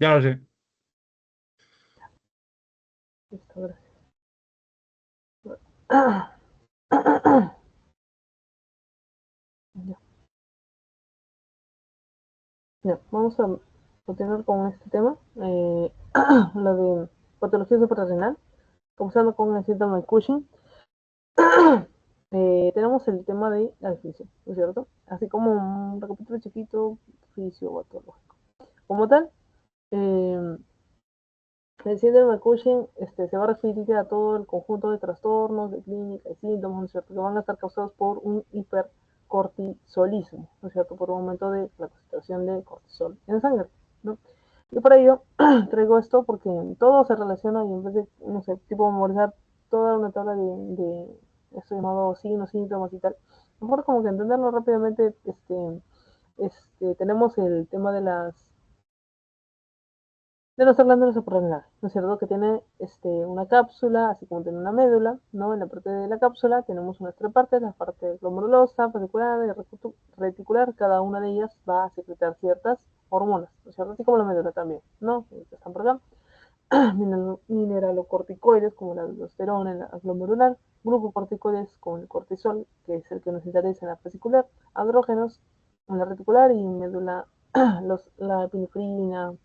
Ya lo sé. Listo, gracias. Ya, ya, vamos a continuar con este tema, la de patología suprarrenal, comenzando con el síntoma de Cushing. Tenemos el tema de la definición, ¿no es cierto? Así como un recapítulo chiquito, fisiopatológico. Como tal, eh, el síndrome de Cushing se va a referir a todo el conjunto de trastornos, de clínica, de síntomas, ¿no es cierto?, que van a estar causados por un hipercortisolismo, ¿no es cierto?, por un aumento de la concentración de cortisol en sangre, ¿no? Y por ello traigo esto porque todo se relaciona y en vez de, no sé, tipo memorizar toda una tabla de esto llamado signos, síntomas y tal, mejor como que entenderlo rápidamente, tenemos el tema de los glándulos suprarrenales, ¿no es cierto? Que tiene una cápsula, así como tiene una médula, ¿no? En la parte de la cápsula tenemos unas tres partes, la parte glomerulosa, fascicular y reticular, cada una de ellas va a secretar ciertas hormonas, ¿no es cierto? Así como la médula también, ¿no? Que están por acá. Mineralocorticoides como la aldosterona en la glomerular, glucocorticoides como el cortisol, que es el que nos interesa en la fascicular, andrógenos en la reticular y médula, la epinefrina,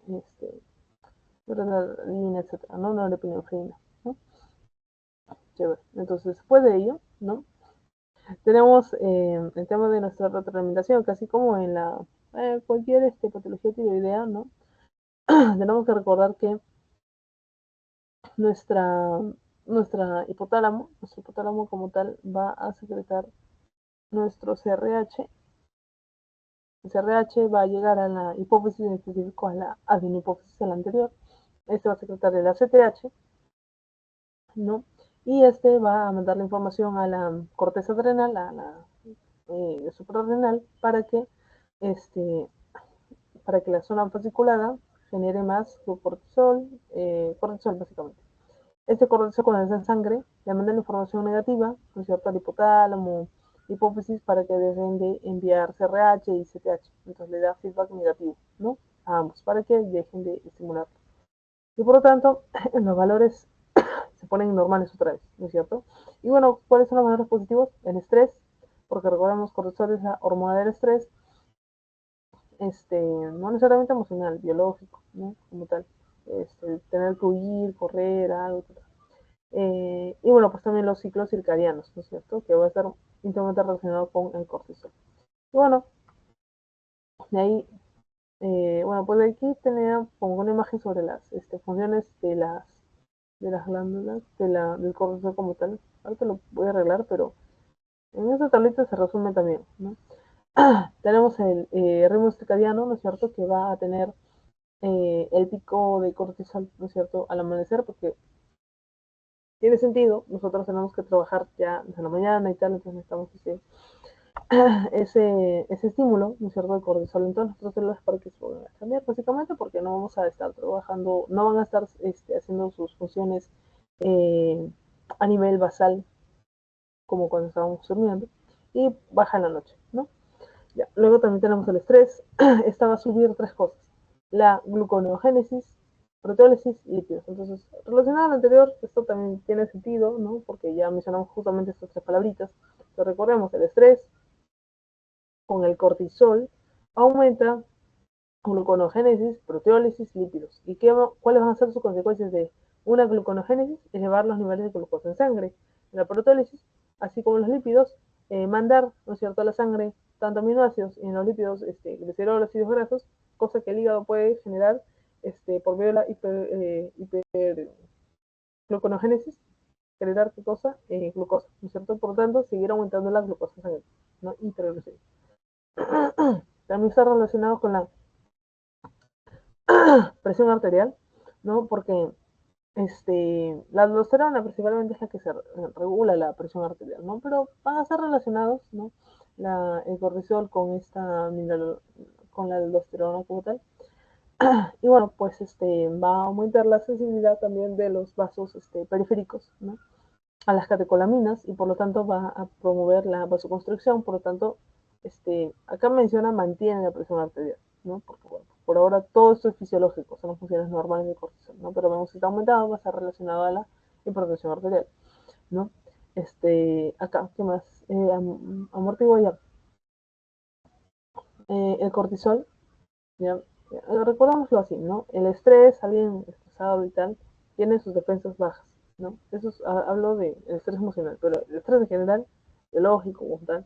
este, adrenalina, etcétera, ¿no? Norepinefrina, ¿no? Chévere. Entonces, después de ello, ¿no? Tenemos el tema de nuestra retroalimentación, que así como en la cualquier patología tiroidea, ¿no? Tenemos que recordar que nuestra, nuestro hipotálamo como tal, va a secretar nuestro CRH. El CRH va a llegar a la hipófisis, en específico a la adenohipófisis, a la anterior. Este va a secretar el ACTH, ¿no? Y este va a mandar la información a la corteza adrenal, a la suprarrenal, este, para que la zona fasciculada genere más cortisol, cortisol básicamente. Este cortisol cuando está en sangre le manda la información negativa, ¿no es cierto?, al hipotálamo, hipófisis, para que dejen de enviar CRH y CTH. Entonces le da feedback negativo, ¿no? A ambos, para que dejen de estimular. Y por lo tanto, los valores se ponen normales otra vez, ¿no es cierto? Y bueno, ¿cuáles son los valores positivos? El estrés, porque recordemos cortisol es la hormona del estrés, no necesariamente emocional, biológico, ¿no? Como tal. Tener que huir, correr, algo, etc. Y bueno, pues también los ciclos circadianos, ¿no es cierto? Que va a estar íntimamente relacionado con el cortisol. Y bueno, de ahí, bueno, pues de aquí tenía como una imagen sobre las funciones de las glándulas, del cortisol como tal. Ahorita lo voy a arreglar, pero en esta tablita se resume también, ¿no? Tenemos el ritmo circadiano, ¿no es cierto?, que va a tener el pico de cortisol, ¿no es cierto?, al amanecer, porque tiene sentido, nosotros tenemos que trabajar ya desde la mañana y tal, entonces necesitamos ese estímulo, ¿no es cierto?, de cortisol en todas nuestras células para que se puedan cambiar, básicamente porque no vamos a estar trabajando, no van a estar haciendo sus funciones eh, a nivel basal como cuando estábamos durmiendo, y baja en la noche, ¿no? Ya. Luego también tenemos el estrés. Esta va a subir tres cosas: la gluconeogénesis, proteólisis y lípidos. Entonces, relacionado al anterior, esto también tiene sentido, ¿no? Porque ya mencionamos justamente estas tres palabritas. Entonces, recordemos, el estrés con el cortisol aumenta gluconeogénesis, proteólisis, lípidos. ¿Y cuáles van a ser sus consecuencias de una gluconeogénesis? Elevar los niveles de glucosa en sangre. La proteólisis, así como los lípidos, mandar, ¿no es cierto?, a la sangre tanto aminoácidos y en los lípidos glicerol, ácidos grasos, cosa que el hígado puede generar por medio de la hipergluconogénesis, generar qué cosa, glucosa, ¿no es cierto? Por lo tanto, seguir aumentando la glucosa en sangre, ¿no? Hiperglucemia. También está relacionado con la presión arterial, ¿no? Porque la aldosterona principalmente es la que se regula la presión arterial, ¿no? Pero van a estar relacionados, ¿no? El cortisol con con la aldosterona como tal. Y bueno, pues va a aumentar la sensibilidad también de los vasos periféricos, ¿no?, a las catecolaminas, y por lo tanto va a promover la vasoconstricción. Por lo tanto, acá menciona mantiene la presión arterial, ¿no? Porque bueno, por ahora todo esto es fisiológico, son las funciones normales del cortisol, ¿no? Pero vemos si está aumentado, va a estar relacionado a la hipertensión arterial, ¿no? Acá, ¿qué más? Amortiguo ya. El cortisol, ¿ya? Recordámoslo así, ¿no? El estrés, alguien estresado y tal, tiene sus defensas bajas, ¿no? Eso es, hablo del estrés emocional, pero el estrés en general, biológico como tal,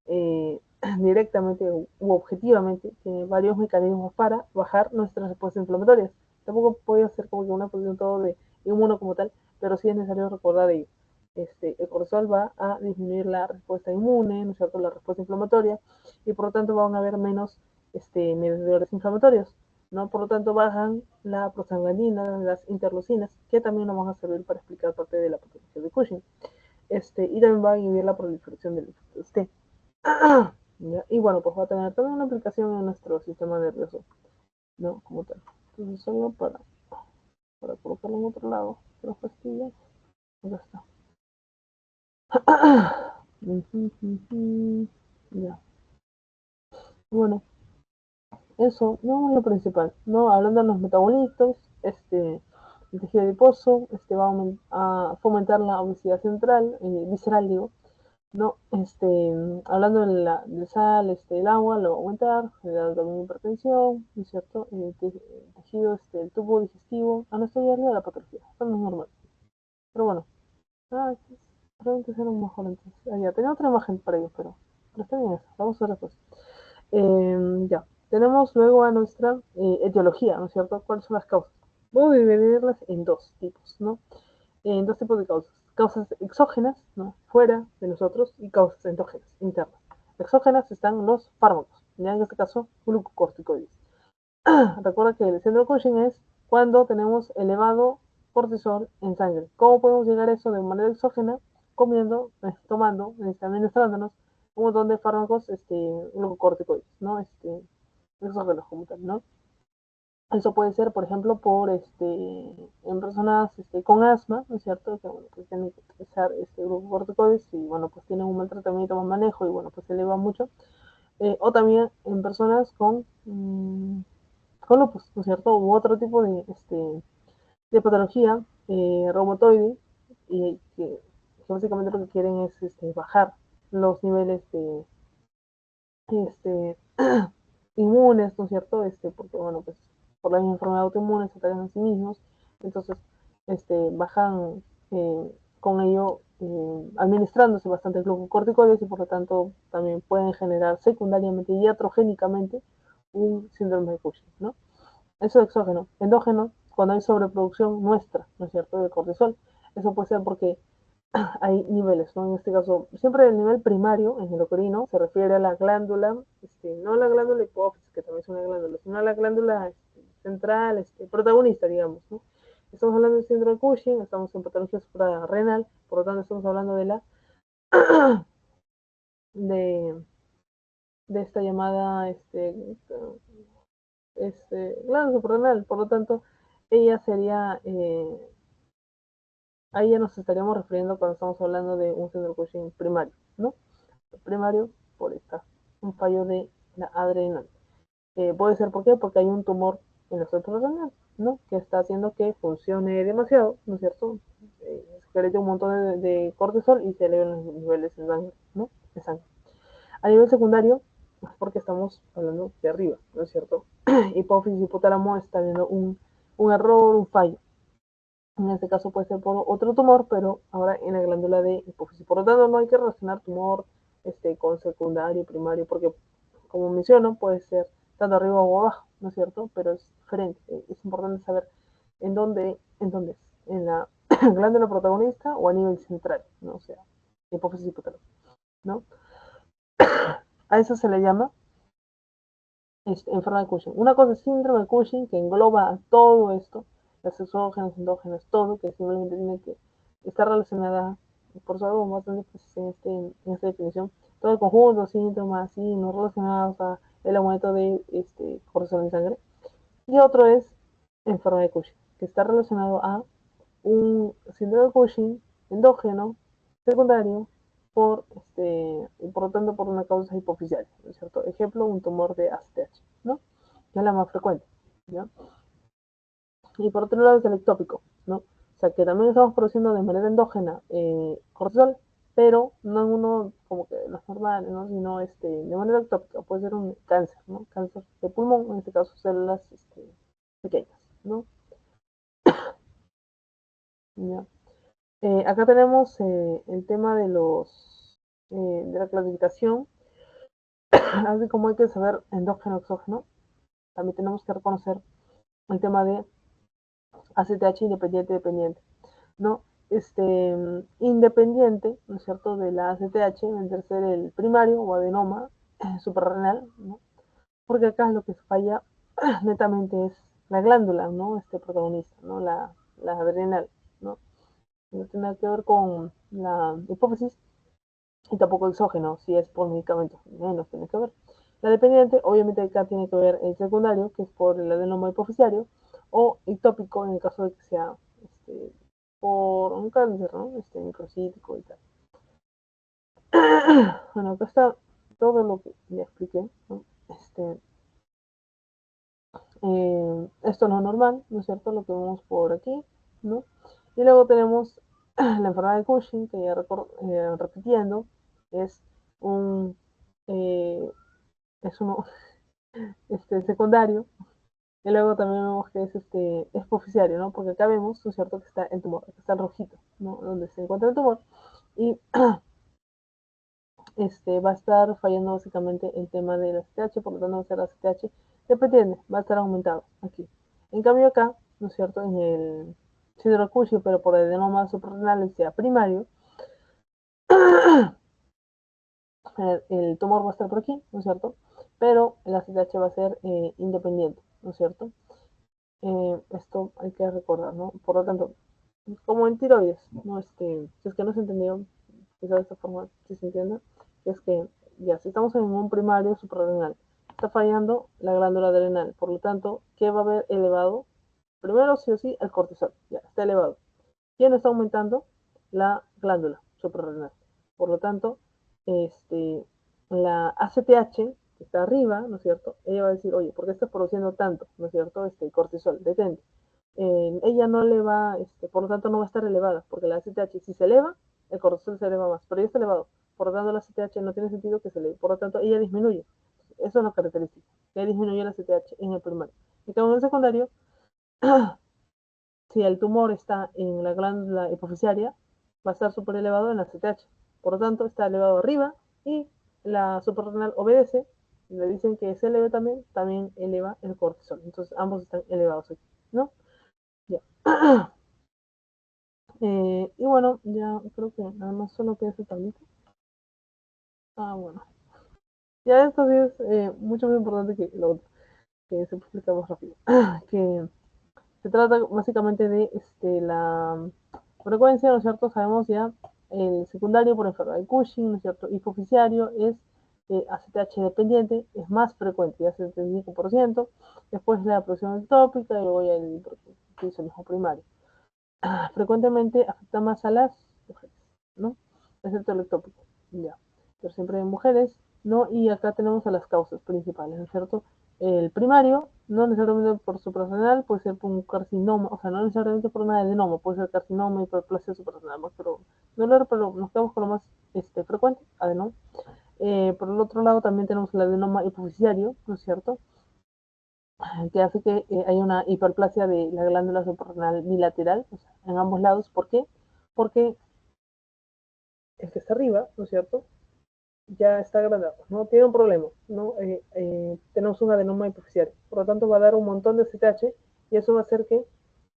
eh, directamente u objetivamente tiene varios mecanismos para bajar nuestras respuestas inflamatorias. Tampoco puede ser como que una posición todo de inmuno como tal, pero sí es necesario recordar ello. El cortisol va a disminuir la respuesta inmune, ¿no es cierto?, la respuesta inflamatoria, y por lo tanto van a haber menos mediadores inflamatorios, ¿no? Por lo tanto bajan la prostaglandina, las interleucinas, que también nos van a servir para explicar parte de la patología de Cushing. Y también va a inhibir la proliferación del linfocitos T. Y bueno, pues va a tener también una aplicación en nuestro sistema nervioso, ¿no? Como tal. Entonces solo para colocarlo en otro lado, las pastillas, ya está. Ya. Bueno, eso no es lo principal, ¿no? Hablando de los metabolitos, el tejido adiposo, va a fomentar la obesidad central, visceral, digo, ¿no? Hablando de sal, el agua lo va a aumentar, generar también hipertensión, ¿no es cierto? El tejido, el tubo digestivo, no estoy hablando de la patología, esto no es normal. Pero bueno, probablemente sea un mejor entonces. Ya, tenía otra imagen para ellos, pero está bien eso, vamos a ver después. Ya, tenemos luego a nuestra etiología, ¿no es cierto? ¿Cuáles son las causas? Voy a dividirlas en dos tipos, ¿no? En dos tipos de causas. Causas exógenas, ¿no? Fuera de nosotros, y causas endógenas, internas. Exógenas están los fármacos, ya en este caso, glucocorticoides. Recuerda que el síndrome de Cushing es cuando tenemos elevado cortisol en sangre. ¿Cómo podemos llegar a eso de manera exógena? Comiendo, tomando, administrándonos un montón de fármacos glucocorticoides, ¿no? Exógenos como tal, ¿no? Eso puede ser, por ejemplo, en personas con asma, ¿no es cierto? Que, bueno, pues tienen que utilizar glucocorticoides y, bueno, pues tienen un mal tratamiento, mal manejo y, bueno, pues se eleva mucho. O también en personas con lupus, ¿no es cierto? U otro tipo de patología reumatoide, y que básicamente lo que quieren es bajar los niveles de este, inmunes, ¿no es cierto? Porque, bueno, pues por la misma enfermedad autoinmune se atacan a sí mismos, entonces bajan con ello administrándose bastante glucocorticoides y por lo tanto también pueden generar secundariamente y iatrogénicamente un síndrome de Cushing, ¿no? Eso es exógeno. Endógeno, cuando hay sobreproducción nuestra, ¿no es cierto?, de cortisol. Eso puede ser porque hay niveles, ¿no? En este caso, siempre el nivel primario en el endocrino se refiere a la glándula, no a la glándula hipófisis, que también es una glándula, sino a la glándula central, protagonista, digamos, ¿no? Estamos hablando del síndrome de Cushing, estamos en patología suprarrenal, por lo tanto estamos hablando de la de, de esta llamada glándula suprarrenal, por lo tanto ella sería ahí ya nos estaríamos refiriendo cuando estamos hablando de un síndrome de Cushing primario, ¿no? Primario por un fallo de la adrenal. Puede ser, ¿por qué? Porque hay un tumor en la estructura renal, ¿no? Que está haciendo que funcione demasiado, ¿no es cierto? Secrete un montón de cortisol y se eleven los niveles en sangre, ¿no? De sangre. A nivel secundario, es porque estamos hablando de arriba, ¿no es cierto? Hipófisis y hipotálamo está viendo un error, un fallo. En este caso puede ser por otro tumor, pero ahora en la glándula de hipófisis. Por lo tanto, no hay que relacionar tumor con secundario, primario, porque, como menciono, puede ser tanto arriba o abajo, ¿no es cierto? Pero es diferente. Es importante saber en dónde es. En la glándula protagonista o a nivel central, ¿no? O sea, hipófisis y hipotálamo, ¿no? A eso se le llama enfermedad de Cushing. Una cosa es síndrome de Cushing, que engloba a todo esto, las exógenas, endógenas, todo, que simplemente tiene que estar relacionada, por eso algo más en esta definición, todo el conjunto, síntomas, signos relacionados al aumento de cortisol en sangre. Y otro es enfermedad de Cushing, que está relacionado a un síndrome de Cushing endógeno, secundario, y por lo tanto por una causa hipofisial, ¿no es cierto? Ejemplo, un tumor de ACTH, ¿no? que es la más frecuente, ¿ya? Y por otro lado es el ectópico, ¿no? O sea, que también estamos produciendo de manera endógena cortisol, pero no en uno como que los normales, ¿no? Sino de manera ectópica, puede ser un cáncer, ¿no? Cáncer de pulmón, en este caso células pequeñas, ¿no? ¿Ya? Acá tenemos el tema de la clasificación, así como hay que saber endógeno, exógeno, también tenemos que reconocer el tema de ACTH independiente, dependiente, ¿no? Independiente, ¿no es cierto?, de la ACTH, vendría a ser el primario o adenoma suprarrenal, ¿no? Porque acá lo que falla netamente es la glándula, ¿no? Protagonista, ¿no? La adrenal, ¿no? No tiene nada que ver con la hipófisis y tampoco exógeno, si es por medicamentos, menos tiene que ver. La dependiente, obviamente acá tiene que ver el secundario, que es por el adenoma hipoficiario, o ectópico en el caso de que sea por un cáncer, ¿no? Microcítico y tal. Bueno, acá está todo lo que ya expliqué, ¿no? Esto no es normal, ¿no es cierto? Lo que vemos por aquí, ¿no? Y luego tenemos la enfermedad de Cushing, que ya repitiendo, es un, eh, es uno secundario. Y luego también vemos que es hipoficiario, ¿no? Porque acá vemos, ¿no es cierto?, que está el tumor, que está el rojito, ¿no? Donde se encuentra el tumor. Y va a estar fallando básicamente el tema de la CTH, por lo tanto va a ser la CTH dependiente, va a estar aumentado aquí. En cambio acá, ¿no es cierto?, en el síndrome Cushing, pero por adenoma suprarrenal sea primario, el tumor va a estar por aquí, ¿no es cierto?, pero la CTH va a ser independiente, ¿no es cierto? Esto hay que recordar, ¿no? Por lo tanto, como en tiroides, ¿no? Si es que no se entendió, quizás de esta forma si se entiende, es que ya, si estamos en un primario suprarrenal, está fallando la glándula adrenal, por lo tanto, ¿qué va a haber elevado? Primero, sí o sí, el cortisol, ya, está elevado. ¿Quién está aumentando? La glándula suprarrenal. Por lo tanto, la ACTH, que está arriba, ¿no es cierto? Ella va a decir, oye, ¿por qué estás produciendo tanto? ¿No es cierto? Cortisol, detente. Ella no le va, por lo tanto no va a estar elevada, porque la ACTH si se eleva, el cortisol se eleva más, pero ya está elevado, por lo tanto la ACTH no tiene sentido que se eleve, por lo tanto ella disminuye, eso es lo característico, que disminuye la ACTH en el primario. Y en el secundario, si el tumor está en la glándula hipoficiaria, va a estar súper elevado en la ACTH, por lo tanto está elevado arriba y la suprarrenal obedece, le dicen que se eleve también eleva el cortisol, entonces ambos están elevados aquí, ¿no? Ya. Y bueno, ya creo que nada más solo queda esa tablita. Ah, bueno. Ya esto sí es mucho más importante que lo otro, que se explica más rápido. Que se trata básicamente de la frecuencia, ¿no es cierto? Sabemos ya el secundario por enfermedad de Cushing, ¿no es cierto? Hipoficiario es ACTH dependiente, es más frecuente, ya 75%. Después la presión ectópica y luego ya el mismo primario. Frecuentemente afecta más a las mujeres, ¿no? Excepto el ectópico, ya. Pero siempre en mujeres, ¿no? Y acá tenemos a las causas principales, ¿no es cierto? El primario, no necesariamente por suprarrenal, puede ser por un carcinoma, o sea, no necesariamente por una adenoma, puede ser carcinoma, hiperplasia suprarrenal, pero pero nos quedamos con lo más frecuente, adenoma. Por el otro lado también tenemos el adenoma hipoficiario, ¿no es cierto? Que hace que haya una hiperplasia de la glándula suprarrenal bilateral, o sea, en ambos lados. ¿Por qué? Porque el que está arriba, ¿no es cierto?, ya está agrandado, ¿no? Tiene un problema, ¿no? Tenemos un adenoma hipoficiario, por lo tanto va a dar un montón de CTH y eso va a hacer que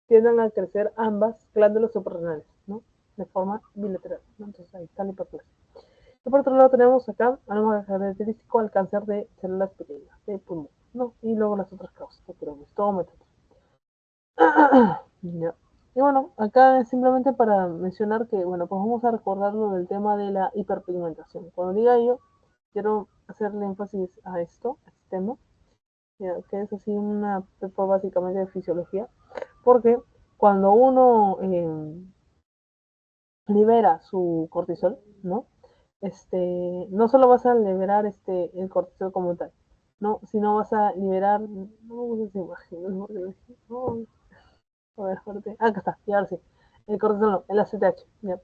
tiendan a crecer ambas glándulas suprarrenales, ¿no? De forma bilateral, ¿no? Entonces ahí está la hiperplasia. Y por otro lado tenemos acá algo característico al cáncer de células pequeñas, de pulmón, ¿no? Y luego las otras causas, estómago, ya. Y bueno, acá es simplemente para mencionar que, bueno, pues vamos a recordar lo del tema de la hiperpigmentación. Cuando diga ello, quiero hacerle énfasis a esto, a este tema, ya, que es así una pepa básicamente de fisiología, porque cuando uno libera su cortisol, ¿no? No solo vas a liberar el cortisol como tal, ¿no? Si no vas a liberar, no sé si imaginas, porque no, a ver, espérate. Acá está, y ahora sí. El cortisol no, el ACTH. ¿Ya?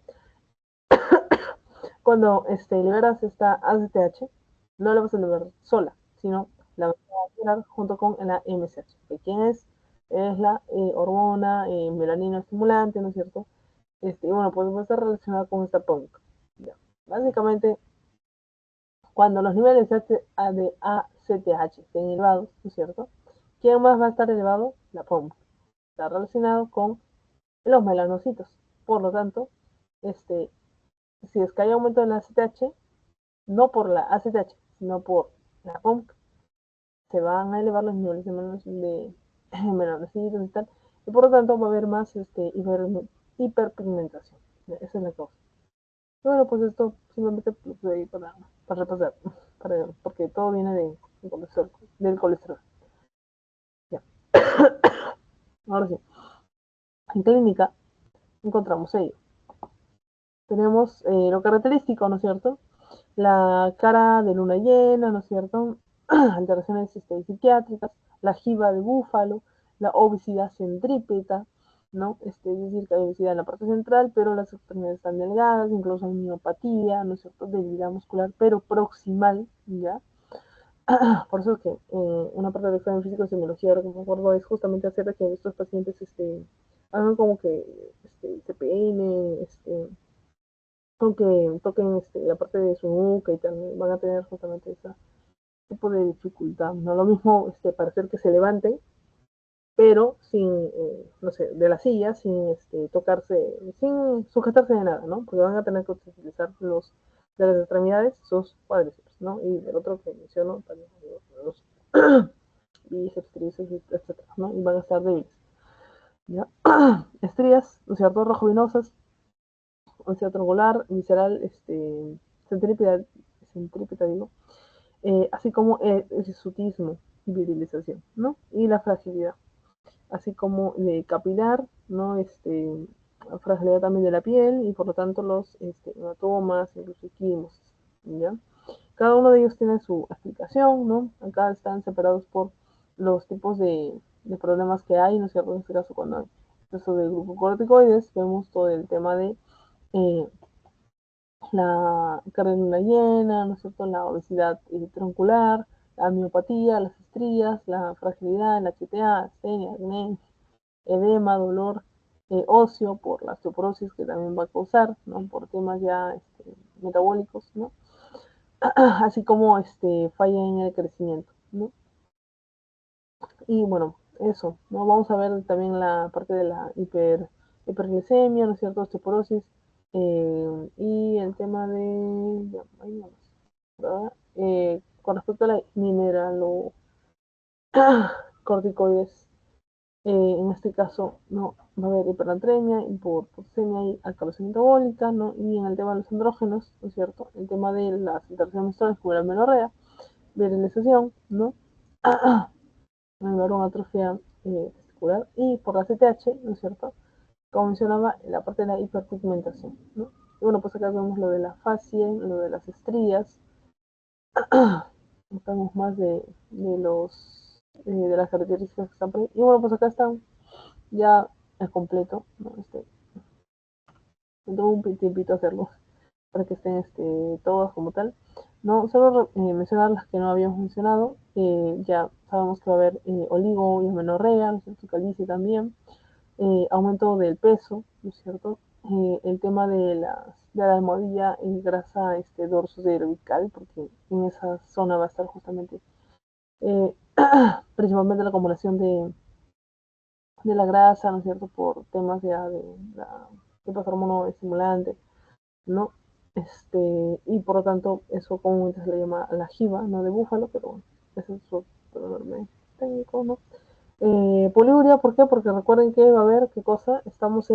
Cuando liberas esta ACTH, no la vas a liberar sola, sino la vas a liberar junto con la MSH. ¿Quién es? Es la hormona melanina estimulante, ¿no es cierto? Y bueno, pues va a estar relacionada con esta POMC. ¿Ya? Básicamente, cuando los niveles de ACTH estén elevados, ¿no es cierto? ¿Quién más va a estar elevado? La POMC. Está relacionado con los melanocitos. Por lo tanto, si es que hay aumento de la ACTH, no por la ACTH, sino por la POMC, se van a elevar los niveles de melanocitos y tal, y por lo tanto va a haber más hiperpigmentación. Esa es la causa. Bueno, pues esto simplemente para repasar, porque todo viene del colesterol. Ya. Ahora sí, en clínica encontramos ello. Tenemos lo característico, ¿no es cierto? La cara de luna llena, ¿no es cierto? Alteraciones psiquiátricas, la jiba de búfalo, la obesidad centrípeta, ¿no? Es decir, que hay obesidad en la parte central, pero las extremidades están delgadas, incluso hay miopatía, ¿no es cierto? Debilidad muscular, pero proximal, ¿ya? Por eso es que una parte del examen físico de semiología, ahora que me acuerdo, es justamente hacer que estos pacientes hagan como que se peine, aunque toquen la parte de su nuca y también van a tener justamente ese tipo de dificultad. No lo mismo para hacer que se levanten, pero sin, no sé, de la silla, sin tocarse, sin sujetarse de nada, ¿no? Porque van a tener que utilizar de las extremidades, sus cuádriceps, ¿no? Y del otro que menciono, también los bíceps, tríceps, etcétera, ¿no? Y van a estar débiles, ¿ya? Estrías, ¿no es cierto? Rojovinosas, ansiedad triangular, visceral, centrípeta, centrípeta digo, así como el sutismo, virilización, ¿no? Y la fragilidad, así como capilar, ¿no? La fragilidad también de la piel y por lo tanto los hematomas, incluso quimos, ¿ya? Cada uno de ellos tiene su explicación, ¿no? Acá están separados por los tipos de problemas que hay, ¿no es cierto? En este caso, cuando hay exceso de glucocorticoides, vemos todo el tema de la carne llena, ¿no es cierto? La obesidad troncular, la miopatía, las estrías, la fragilidad, la HTA, astenia, acné, edema, dolor óseo por la osteoporosis que también va a causar, ¿no? Por temas ya metabólicos, ¿no? Así como falla en el crecimiento, ¿no? Y bueno, eso, ¿no? Vamos a ver también la parte de la hiperglicemia, ¿no es cierto? Osteoporosis y el tema de... Ya, ahí vamos, con respecto a la mineralocorticoides, en este caso no va a haber hipernatremia, hipoposemia y alcalosis metabólica, ¿no? Y en el tema de los andrógenos, ¿no es cierto? El tema de las interacciones menstruales como la menorrea, virilización, ¿no? Una atrofia testicular y por la CTH, ¿no es cierto? Como mencionaba, la parte de la hiperpigmentación, ¿no? Y bueno, pues acá vemos lo de la facie, lo de las estrías, estamos más de las características que están por ahí. Y bueno, pues acá están ya al completo, ¿no? Tengo un tiempito a hacerlo para que estén todas como tal. No, solo mencionar las que no habíamos mencionado. Ya sabemos que va a haber oligo y amenorrea, ¿no es cierto? Calicia también. Aumento del peso, ¿no es cierto? El tema de la almohadilla y grasa dorso cervical, porque en esa zona va a estar justamente eh, principalmente la acumulación de la grasa, ¿no es cierto? Por temas ya de la hormono estimulante, ¿no? Y por lo tanto, eso comúnmente se le llama la jiba, no de búfalo, pero bueno, ese es otro nombre técnico, ¿no? Poliuria, ¿por qué? Porque recuerden que va a haber, ¿qué cosa? Estamos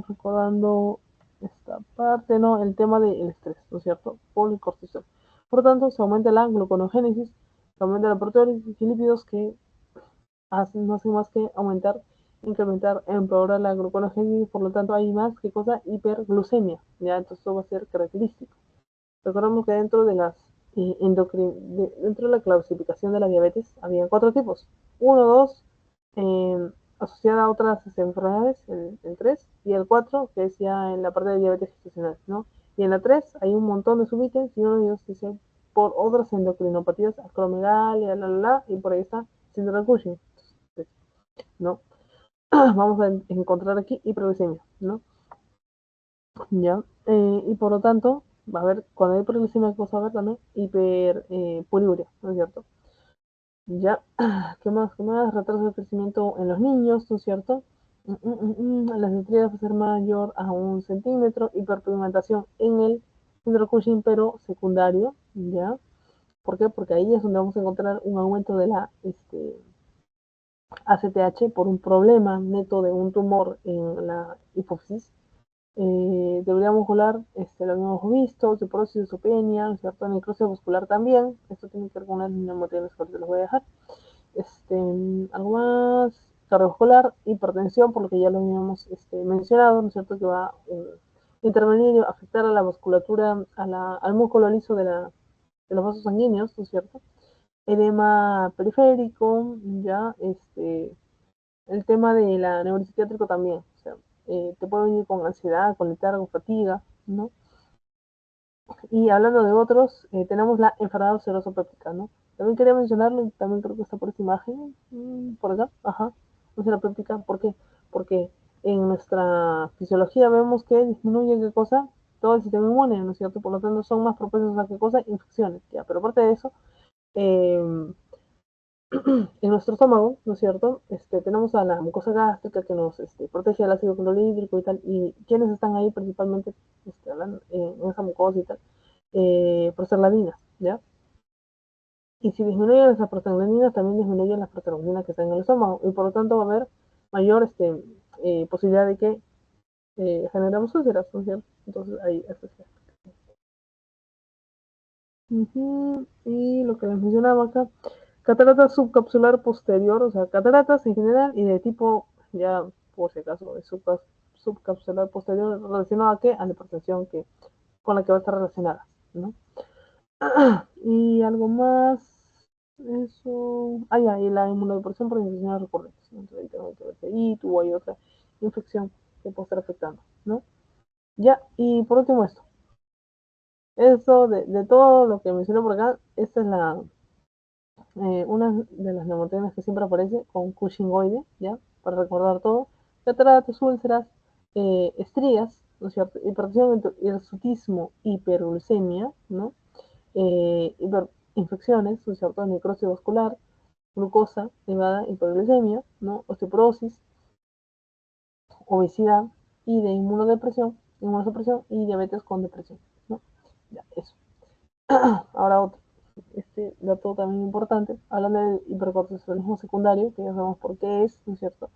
recordando esta parte, ¿no? El tema del estrés, ¿no es cierto? Policortisol. Por lo tanto, se aumenta la gluconogénesis, se aumenta la proteólisis y lípidos que no hacen más que aumentar, incrementar, empeorar la gluconogénesis, por lo tanto hay más, ¿qué cosa? Hiperglucemia, ¿ya? Entonces esto va a ser característico. Recordemos que dentro de las dentro de la clasificación de la diabetes había 4 tipos. 1, 2, asociada a otras enfermedades, el 3, y el 4, que es ya en la parte de diabetes gestacional, ¿no? Y en la 3 hay un montón de subítems y uno de ellos dice por otras endocrinopatías, acromegalia, y por ahí está síndrome de Cushing, ¿no? Vamos a encontrar aquí hiperglicemia, ¿no? ¿Ya? Y por lo tanto, va a haber, cuando hay hiperglicemia, vamos a ver también hiperpuriuria, ¿no es cierto? Ya, ¿qué más? ¿Qué más? Retraso de crecimiento en los niños, ¿no es cierto? La sensibilidad va a ser mayor a 1 centímetro, hiperpigmentación en el síndrome Cushing, pero secundario, ¿ya? ¿Por qué? Porque ahí es donde vamos a encontrar un aumento de la ACTH por un problema neto de un tumor en la hipófisis. Debilidad muscular, lo hemos visto, osteoporosis, osteopenia, ¿cierto? Necrosis muscular también. Esto tiene que ver con unas neumotenas que ahorita los voy a dejar. Algo más, cardiovascular, hipertensión, por lo que ya lo habíamos mencionado, ¿no es cierto? Que va a intervenir y afectar a la musculatura, al músculo liso de los vasos sanguíneos, ¿no es cierto? Edema periférico, ya, el tema de la neuropsiquiátrico también, o sea, te puede venir con ansiedad, con letargo, fatiga, ¿no? Y hablando de otros, tenemos la enfermedad ulcerosa péptica, ¿no? También quería mencionarlo, y también creo que está por esta imagen, por acá, ajá, úlcera péptica, ¿por qué? Porque en nuestra fisiología vemos que disminuye, ¿qué cosa? Todo el sistema inmune, ¿no es cierto? Por lo tanto, son más propensos a, ¿qué cosa? Infecciones, ya, pero aparte de eso, eh, en nuestro estómago, ¿no es cierto? Tenemos a la mucosa gástrica que nos protege del ácido clorhídrico y tal, y quienes están ahí principalmente en esa mucosa y tal, prostaglandinas, ¿ya? Y si disminuyen esas prostaglandinas, también disminuyen las prostaglandinas que están en el estómago, y por lo tanto va a haber mayor posibilidad de que generemos úlceras, ¿no es cierto? Entonces ahí eso es. Y lo que les mencionaba acá, catarata subcapsular posterior, o sea, cataratas en general y de tipo, ya por si acaso, de subcapsular posterior, relacionado a qué? A la hipertensión con la que va a estar relacionada, ¿no? Y algo más, eso, ya, y la inmunodepresión por infecciones recurrentes, ¿no? Entonces ahí tengo que ver si ahí tuvo hay otra infección que puede estar afectando, ¿no? Ya, y por último esto, eso de todo lo que mencioné por acá, esta es una de las neumotenas que siempre aparece con Cushingoide, ¿ya? Para recordar todo. Cataratas, úlceras, estrías, ¿no es cierto? Hipertensión, hirsutismo, hiperuricemia, ¿no? Infecciones, ¿no es cierto? Necrosis vascular, glucosa elevada, hiperglicemia, ¿no? Osteoporosis, obesidad y de inmunosupresión y diabetes con depresión, ¿no? Ya, eso. Ahora otro. Este dato también importante, hablando del hipercortisolismo secundario, que ya sabemos por qué es, ¿no es cierto?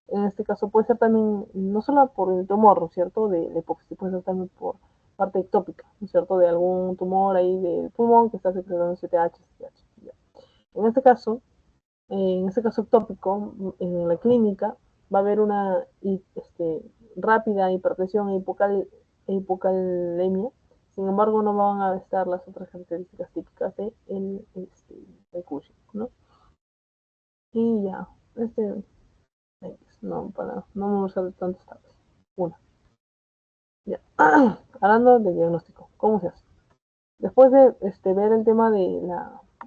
En este caso puede ser también, no solo por el tumor, ¿no es cierto?, de la hipófisis, puede ser también por parte ectópica, ¿no es cierto?, de algún tumor ahí del pulmón que está secretando CTH, CTH. Ya. En este caso ectópico, en la clínica, va a haber una rápida hipertensión e hipocalemia. Sin embargo, no van a estar las otras características típicas de el Cushing, ¿no? Y ya, no, no me usar tantas tablas. Una, ya. Hablando de diagnóstico, ¿cómo se hace? Después de ver el tema de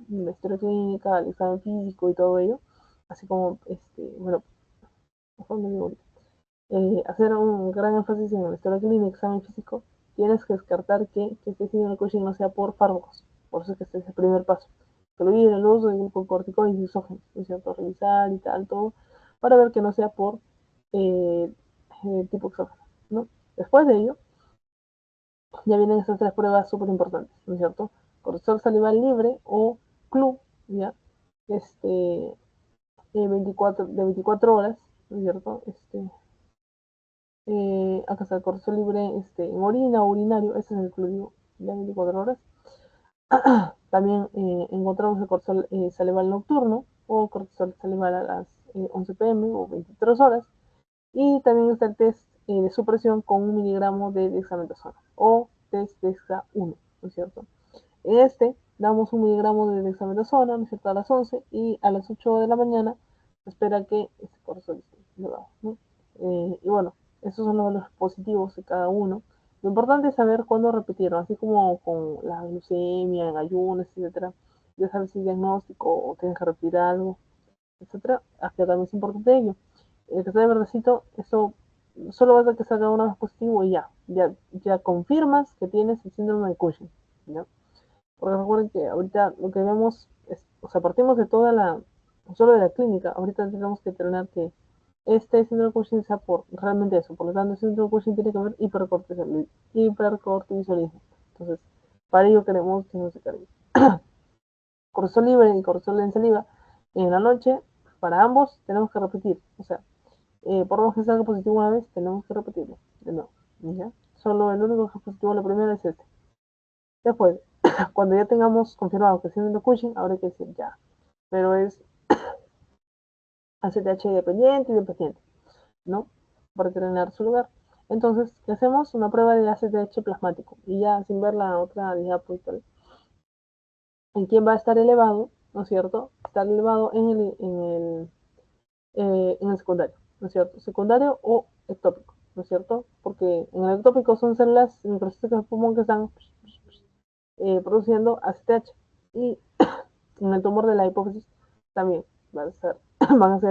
la historia clínica, el examen físico y todo ello, así como, bueno, mejor me digo ahorita, hacer un gran énfasis en la historia clínica, examen físico, tienes que descartar que este síndrome de Cushing no sea por fármacos. Por eso es que este es el primer paso. Incluir el uso de glucocorticoides y isógenos, ¿no es cierto? Revisar y tal, todo, para ver que no sea por eh, tipo exógeno, ¿no? Después de ello, ya vienen estas 3 pruebas súper importantes, ¿no es cierto? Cortisol salival libre o CLU, ¿ya? 24 horas, ¿no es cierto? Acá está el cortisol libre en orina o urinario, ese es el CLU de 24 horas. También encontramos el cortisol salival nocturno o cortisol salival a las 11 pm o 23 horas. Y también está el test de supresión con 1 miligramo de dexametasona o test DEXA 1, ¿no es cierto? En este damos 1 miligramo de dexametasona, ¿no es cierto?, a las 11 y a las 8 de la mañana se espera que este cortisol esté elevado, ¿no? Y bueno, esos son los valores positivos de cada uno. Lo importante es saber cuándo repetirlo, así como con la glucemia, en ayunas, etcétera. Ya sabes el diagnóstico o tienes que repetir algo, etcétera. Acá también es importante ello. El que sea de verdecito, eso solo vas a que salga una vez positivo y ya confirmas que tienes el síndrome de Cushing, ¿ya? Porque recuerden que ahorita lo que vemos es, o sea, partimos de toda la, solo de la clínica, ahorita tenemos que tener que este síndrome de Cushing sea por realmente eso, por lo tanto el síndrome de Cushing tiene que ver hipercortisolismo. Entonces, para ello queremos diagnosticar cortisol libre y cortisol en saliva en la noche, para ambos tenemos que repetir, o sea, por más que salga positivo una vez, tenemos que repetirlo de nuevo, ¿ya? Solo el único que es positivo la primera es este. Después, cuando ya tengamos confirmado que es síndrome de Cushing, ahora hay que decir ya, pero es ACTH dependiente y dependiente, ¿no? Para tener su lugar. Entonces, ¿qué hacemos? Una prueba de ACTH plasmático y ya sin ver la otra diapositiva. ¿En quién va a estar elevado? ¿No es cierto? Estar elevado en el secundario, ¿no es cierto? Secundario o ectópico, ¿no es cierto? Porque en el ectópico son células microcíticas del pulmón que están produciendo ACTH y en el tumor de la hipófisis también van a ser,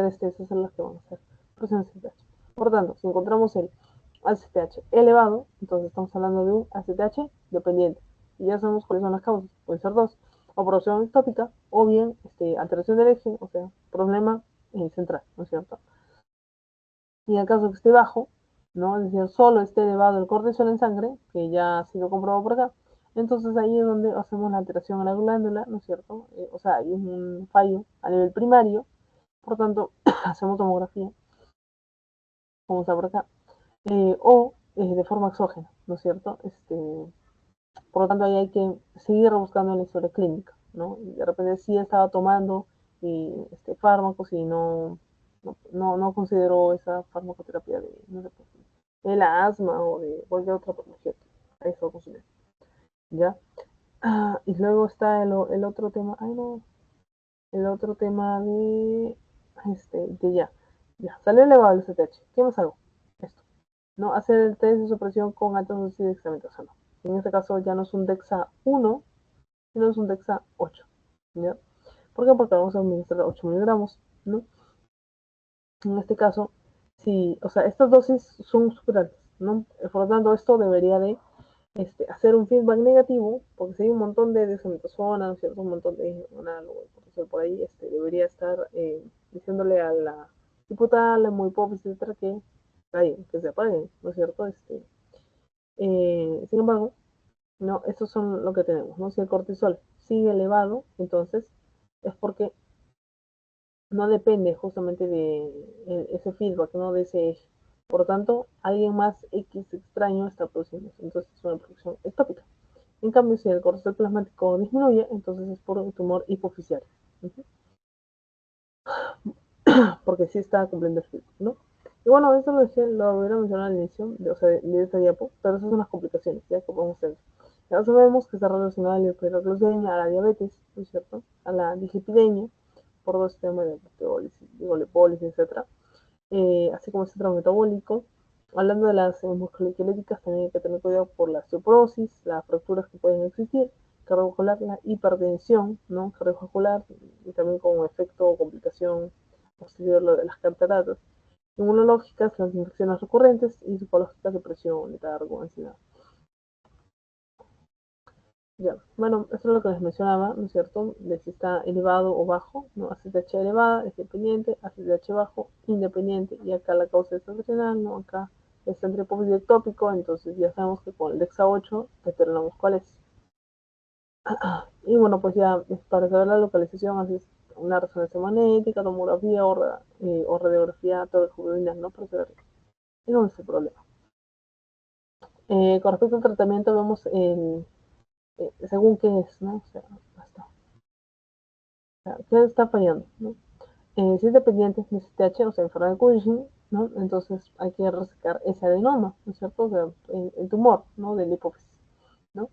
esas células que van a ser produciendo ACTH. Por tanto, si encontramos el ACTH elevado, entonces estamos hablando de un ACTH dependiente. Y ya sabemos cuáles son las causas. Pueden ser dos: o producción ectópica o bien alteración del eje, o sea, problema central, ¿no es cierto? Y en el caso que esté bajo, ¿no? Es decir, solo esté elevado el cortisol en sangre, que ya ha sido comprobado por acá, entonces ahí es donde hacemos la alteración a la glándula, ¿no es cierto? O sea, hay un fallo a nivel primario, por tanto, hacemos tomografía, como está por acá, o de forma exógena, ¿no es cierto? Por lo tanto, ahí hay que seguir buscando en la historia clínica, ¿no? Y de repente sí estaba tomando fármacos y no consideró esa farmacoterapia de, no sé, de la asma o de cualquier otra patología que eso consumir, ¿ya? Y luego está el otro tema, ay no, el otro tema de ya, salió elevado el CTH, ¿qué más hago? Esto, ¿no? Hacer el test de supresión con alta dosis de dexametasona. En este caso ya no es un DEXA 1, sino es un DEXA 8, ¿ya? ¿Por qué? Porque vamos a administrar 8 miligramos, ¿no? En este caso, sí, o sea, estas dosis son super altas, ¿no? Por lo tanto, esto debería de hacer un feedback negativo, porque si hay un montón de dexametasona, ¿cierto? Un montón de análogo, por ahí debería estar diciéndole a la hipotálamo, hipófisis, etcétera, que se apaguen, ¿no es cierto? Sin embargo, no, estos son lo que tenemos, ¿no? Si el cortisol sigue elevado, entonces es porque no depende justamente de ese feedback, ¿no? De ese eje. Por lo tanto, alguien más X extraño está produciendo eso. Entonces es una producción ectópica. En cambio, si el cortisol plasmático disminuye, entonces es por un tumor hipofisiario. Porque sí está cumpliendo el feedback, ¿no? Y bueno, esto lo hubiera mencionado al inicio, de esta diapo, pero esas son las complicaciones, ya que podemos tener. Ya sabemos que está relacionada a la hiperglucemia, a la diabetes, ¿no es cierto? A la dislipidemia, por todo este tema de lipólisis, etcétera, así como el síndrome metabólico. Hablando de las musculoesqueléticas, también hay que tener cuidado por la osteoporosis, las fracturas que pueden existir, cardiovascular, la hipertensión, ¿no? Cardiovascular, y también con efecto o complicación posterior lo de las cataratas. Inmunológicas, las infecciones recurrentes, y psicológicas, depresión, letargo, ansiedad. Ya, bueno, eso es lo que les mencionaba, ¿no es cierto? De si está elevado o bajo, ¿no? ACTH elevada es dependiente, ACTH bajo, independiente, y acá la causa es estacional, ¿no? Acá está entre hipófisis ectópico, entonces ya sabemos que con el DEXA 8 determinamos cuál es. Y bueno, pues ya para saber la localización haces una resonancia magnética, tomografía o radiografía toracoabdominal, ¿no? Para saber y dónde es el problema. Con respecto al tratamiento, vemos según qué es, ¿no? O sea, ¿qué está fallando? ¿No? Si es dependiente de CTH, o sea, enfermedad de Cushing, ¿no? Entonces hay que resecar ese adenoma, ¿no es cierto? O sea, el tumor, ¿no? Del hipófisis, ¿no?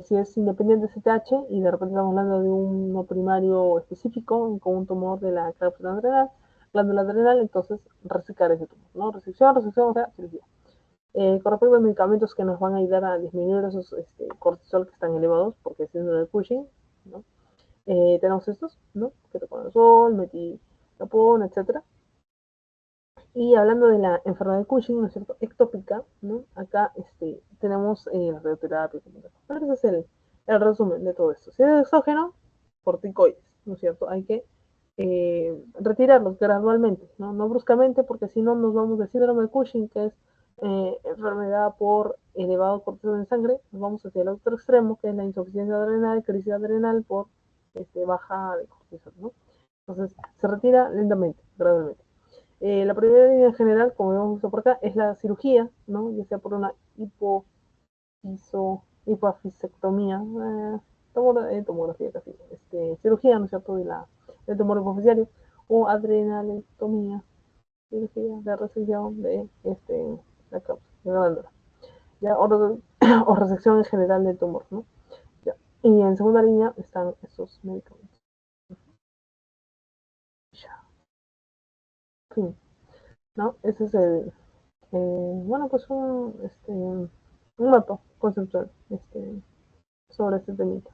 si es independiente CTH y de repente estamos hablando de un no primario específico con un tumor de la cápsula adrenal, glándula adrenal, entonces resecar ese tumor, ¿no? Resección, o sea, cirugía. Con respecto a medicamentos que nos van a ayudar a disminuir esos cortisol que están elevados, porque es síndrome de Cushing, ¿no? Tenemos estos, ¿no? Ketoconazol, metilopón, etcétera. Y hablando de la enfermedad de Cushing, ¿no es cierto? Ectópica, ¿no? Acá tenemos la radioterapia. Bueno, ese es el resumen de todo esto. Si es exógeno, corticoides, ¿no es cierto? Hay que retirarlos gradualmente, ¿no? No bruscamente, porque si no nos vamos del síndrome de Cushing, que es enfermedad por elevado cortisol en sangre, nos vamos hacia el otro extremo, que es la insuficiencia adrenal, crisis adrenal por baja de cortisol, ¿no? Entonces, se retira lentamente, gradualmente. La primera línea general, como hemos visto por acá, es la cirugía, ¿no? Ya sea por una hipofisectomía, tomografía casi, cirugía, ¿no es cierto?, del tumor hipoficiario, o adrenalectomía, cirugía de resección de la cápsula, de la glándula, ya, o resección en general del tumor, ¿no? Ya. Y en segunda línea están estos medicamentos. Ya. Fin, ¿no? Ese es bueno, pues un mapa conceptual sobre este temita.